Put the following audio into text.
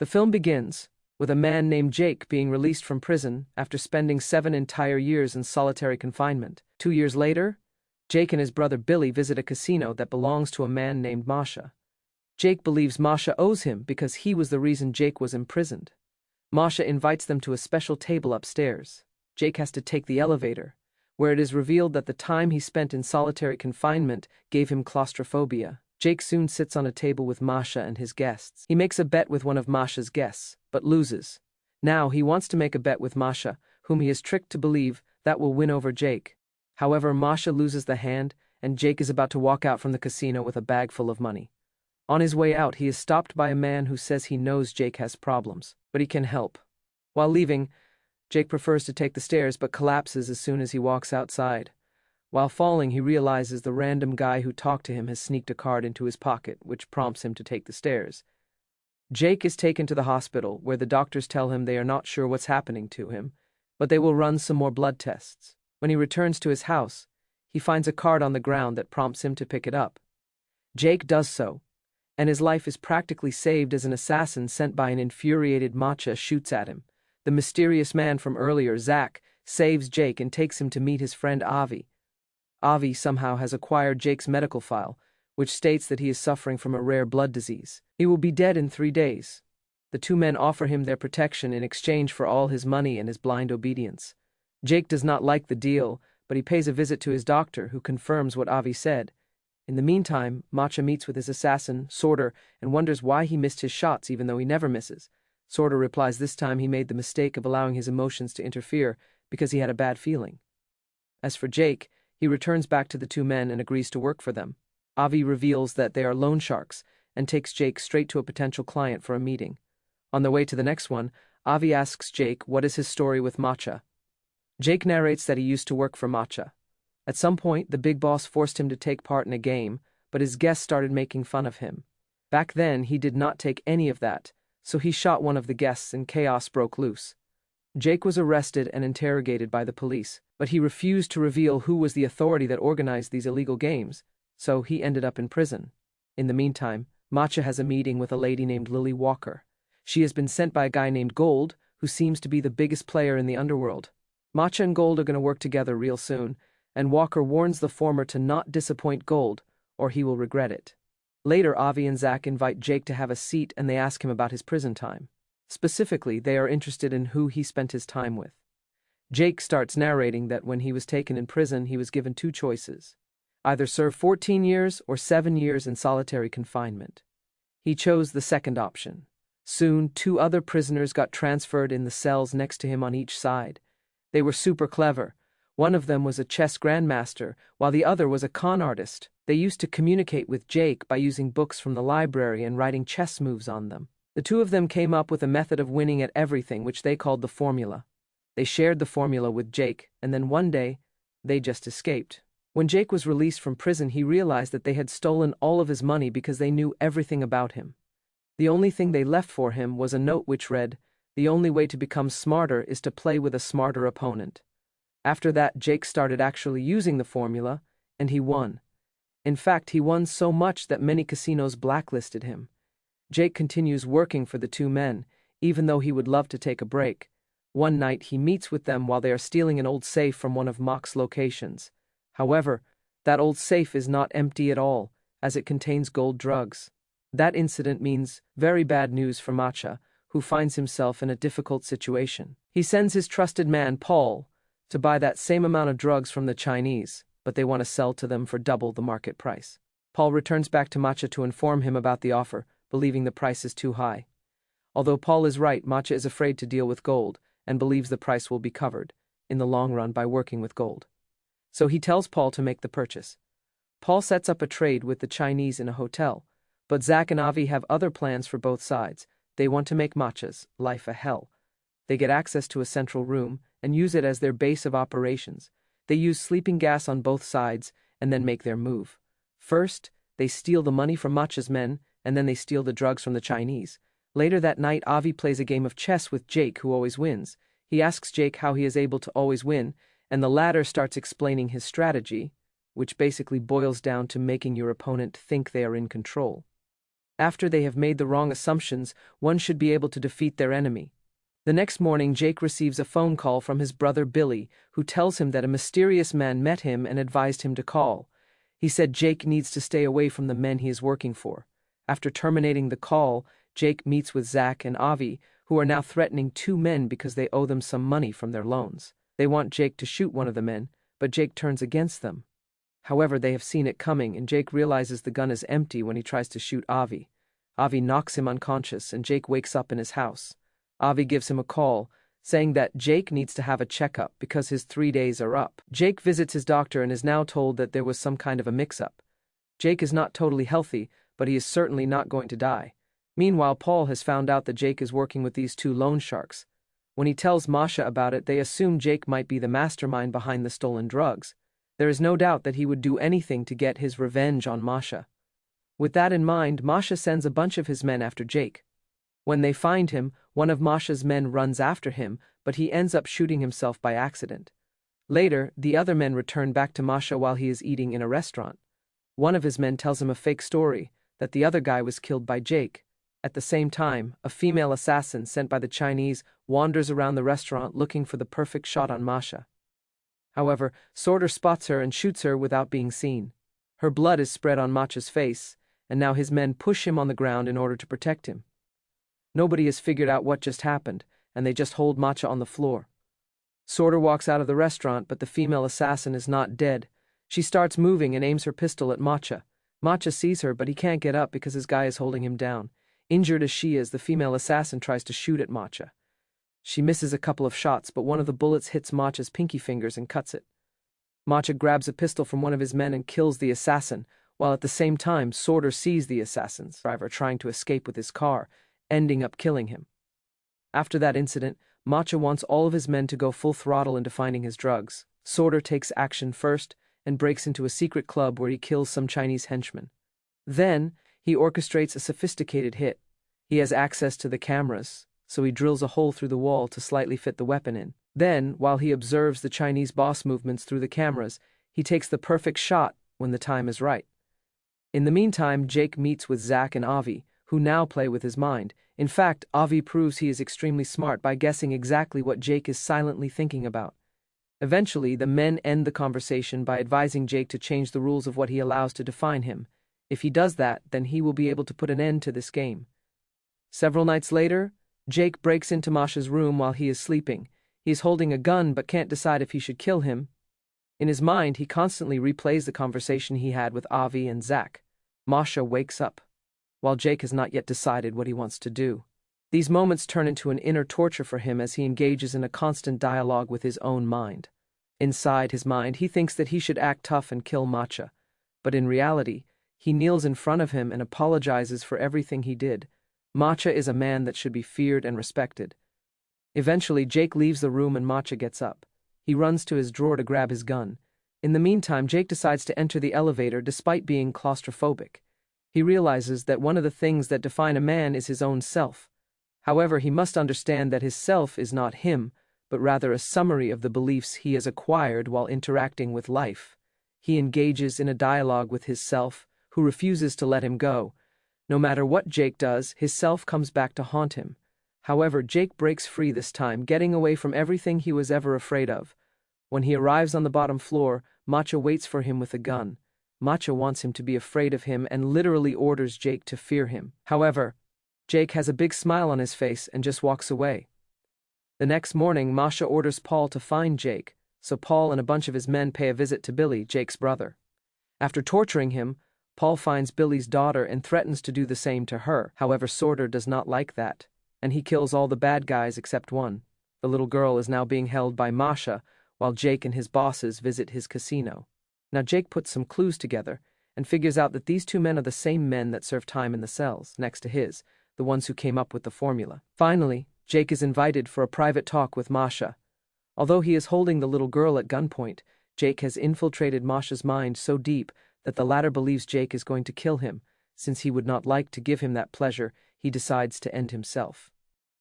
The film begins with a man named Jake being released from prison after spending 7 entire years in solitary confinement. 2 years later, Jake and his brother Billy visit a casino that belongs to a man named Masha. Jake believes Masha owes him because he was the reason Jake was imprisoned. Masha invites them to a special table upstairs. Jake has to take the elevator, where it is revealed that the time he spent in solitary confinement gave him claustrophobia. Jake soon sits on a table with Masha and his guests. He makes a bet with one of Masha's guests, but loses. Now he wants to make a bet with Masha, whom he is tricked to believe that will win over Jake. However, Masha loses the hand, and Jake is about to walk out from the casino with a bag full of money. On his way out, he is stopped by a man who says he knows Jake has problems, but he can help. While leaving, Jake prefers to take the stairs but collapses as soon as he walks outside. While falling, he realizes the random guy who talked to him has sneaked a card into his pocket, which prompts him to take the stairs. Jake is taken to the hospital, where the doctors tell him they are not sure what's happening to him, but they will run some more blood tests. When he returns to his house, he finds a card on the ground that prompts him to pick it up. Jake does so, and his life is practically saved as an assassin sent by an infuriated Masha shoots at him. The mysterious man from earlier, Zach, saves Jake and takes him to meet his friend Avi. Avi somehow has acquired Jake's medical file, which states that he is suffering from a rare blood disease. He will be dead in 3 days. The two men offer him their protection in exchange for all his money and his blind obedience. Jake does not like the deal, but he pays a visit to his doctor, who confirms what Avi said. In the meantime, Masha meets with his assassin, Sorter, and wonders why he missed his shots even though he never misses. Sorter replies this time he made the mistake of allowing his emotions to interfere because he had a bad feeling. As for Jake, he returns back to the two men and agrees to work for them. Avi reveals that they are loan sharks and takes Jake straight to a potential client for a meeting. On the way to the next one, Avi asks Jake what is his story with Masha. Jake narrates that he used to work for Masha. At some point, the big boss forced him to take part in a game, but his guests started making fun of him. Back then, he did not take any of that, so he shot one of the guests and chaos broke loose. Jake was arrested and interrogated by the police, but he refused to reveal who was the authority that organized these illegal games, so he ended up in prison. In the meantime, Masha has a meeting with a lady named Lily Walker. She has been sent by a guy named Gold, who seems to be the biggest player in the underworld. Masha and Gold are going to work together real soon, and Walker warns the former to not disappoint Gold, or he will regret it. Later, Avi and Zach invite Jake to have a seat and they ask him about his prison time. Specifically, they are interested in who he spent his time with. Jake starts narrating that when he was taken in prison, he was given 2 choices: either serve 14 years or 7 years in solitary confinement. He chose the second option. Soon, 2 other prisoners got transferred in the cells next to him on each side. They were super clever. One of them was a chess grandmaster, while the other was a con artist. They used to communicate with Jake by using books from the library and writing chess moves on them. The 2 of them came up with a method of winning at everything, which they called the formula. They shared the formula with Jake, and then one day, they just escaped. When Jake was released from prison, he realized that they had stolen all of his money because they knew everything about him. The only thing they left for him was a note which read, "The only way to become smarter is to play with a smarter opponent." After that, Jake started actually using the formula, and he won. In fact, he won so much that many casinos blacklisted him. Jake continues working for the 2 men, even though he would love to take a break. One night, he meets with them while they are stealing an old safe from one of Mock's locations. However, that old safe is not empty at all, as it contains gold drugs. That incident means very bad news for Masha, who finds himself in a difficult situation. He sends his trusted man, Paul, to buy that same amount of drugs from the Chinese, but they want to sell to them for double the market price. Paul returns back to Masha to inform him about the offer, believing the price is too high. Although Paul is right, Masha is afraid to deal with Gold and believes the price will be covered, in the long run, by working with Gold. So he tells Paul to make the purchase. Paul sets up a trade with the Chinese in a hotel, but Zach and Avi have other plans for both sides. They want to make Masha's life a hell. They get access to a central room and use it as their base of operations. They use sleeping gas on both sides and then make their move. First, they steal the money from Masha's men, and then they steal the drugs from the Chinese. Later that night, Avi plays a game of chess with Jake, who always wins. He asks Jake how he is able to always win, and the latter starts explaining his strategy, which basically boils down to making your opponent think they are in control. After they have made the wrong assumptions, one should be able to defeat their enemy. The next morning, Jake receives a phone call from his brother Billy, who tells him that a mysterious man met him and advised him to call. He said Jake needs to stay away from the men he is working for. After terminating the call, Jake meets with Zach and Avi, who are now threatening two men because they owe them some money from their loans. They want Jake to shoot one of the men, but Jake turns against them. However, they have seen it coming, and Jake realizes the gun is empty when he tries to shoot Avi. Avi knocks him unconscious, and Jake wakes up in his house. Avi gives him a call, saying that Jake needs to have a checkup because his 3 days are up. Jake visits his doctor and is now told that there was some kind of a mix-up. Jake is not totally healthy, but he is certainly not going to die. Meanwhile, Paul has found out that Jake is working with these two loan sharks. When he tells Masha about it, they assume Jake might be the mastermind behind the stolen drugs. There is no doubt that he would do anything to get his revenge on Masha. With that in mind, Masha sends a bunch of his men after Jake. When they find him, one of Masha's men runs after him, but he ends up shooting himself by accident. Later, the other men return back to Masha while he is eating in a restaurant. One of his men tells him a fake story, that the other guy was killed by Jake. At the same time, a female assassin sent by the Chinese wanders around the restaurant looking for the perfect shot on Masha. However, Sorter spots her and shoots her without being seen. Her blood is spread on Masha's face, and now his men push him on the ground in order to protect him. Nobody has figured out what just happened, and they just hold Masha on the floor. Sorter walks out of the restaurant, but the female assassin is not dead. She starts moving and aims her pistol at Masha. Masha sees her, but he can't get up because his guy is holding him down. Injured as she is, the female assassin tries to shoot at Masha. She misses a couple of shots, but one of the bullets hits Masha's pinky fingers and cuts it. Masha grabs a pistol from one of his men and kills the assassin, while at the same time Sorter sees the assassin's driver trying to escape with his car, ending up killing him. After that incident, Masha wants all of his men to go full throttle into finding his drugs. Sorter takes action first and breaks into a secret club where he kills some Chinese henchmen. Then, he orchestrates a sophisticated hit. He has access to the cameras, so he drills a hole through the wall to slightly fit the weapon in. Then, while he observes the Chinese boss movements through the cameras, he takes the perfect shot when the time is right. In the meantime, Jake meets with Zach and Avi, who now play with his mind. In fact, Avi proves he is extremely smart by guessing exactly what Jake is silently thinking about. Eventually, the men end the conversation by advising Jake to change the rules of what he allows to define him. If he does that, then he will be able to put an end to this game. Several nights later, Jake breaks into Masha's room while he is sleeping. He is holding a gun but can't decide if he should kill him. In his mind, he constantly replays the conversation he had with Avi and Zach. Masha wakes up, while Jake has not yet decided what he wants to do. These moments turn into an inner torture for him as he engages in a constant dialogue with his own mind. Inside his mind, he thinks that he should act tough and kill Masha, but in reality, he kneels in front of him and apologizes for everything he did. Masha is a man that should be feared and respected. Eventually, Jake leaves the room and Masha gets up. He runs to his drawer to grab his gun. In the meantime, Jake decides to enter the elevator despite being claustrophobic. He realizes that one of the things that define a man is his own self. However, he must understand that his self is not him, but rather a summary of the beliefs he has acquired while interacting with life. He engages in a dialogue with his self, who refuses to let him go. No matter what Jake does, his self comes back to haunt him. However, Jake breaks free this time, getting away from everything he was ever afraid of. When he arrives on the bottom floor, Masha waits for him with a gun. Masha wants him to be afraid of him and literally orders Jake to fear him. However, Jake has a big smile on his face and just walks away. The next morning, Masha orders Paul to find Jake, so Paul and a bunch of his men pay a visit to Billy, Jake's brother. After torturing him, Paul finds Billy's daughter and threatens to do the same to her. However, Sorter does not like that, and he kills all the bad guys except one. The little girl is now being held by Masha, while Jake and his bosses visit his casino. Now Jake puts some clues together and figures out that these two men are the same men that serve time in the cells, next to his, the ones who came up with the formula. Finally, Jake is invited for a private talk with Masha. Although he is holding the little girl at gunpoint, Jake has infiltrated Masha's mind so deep that the latter believes Jake is going to kill him. Since he would not like to give him that pleasure, he decides to end himself.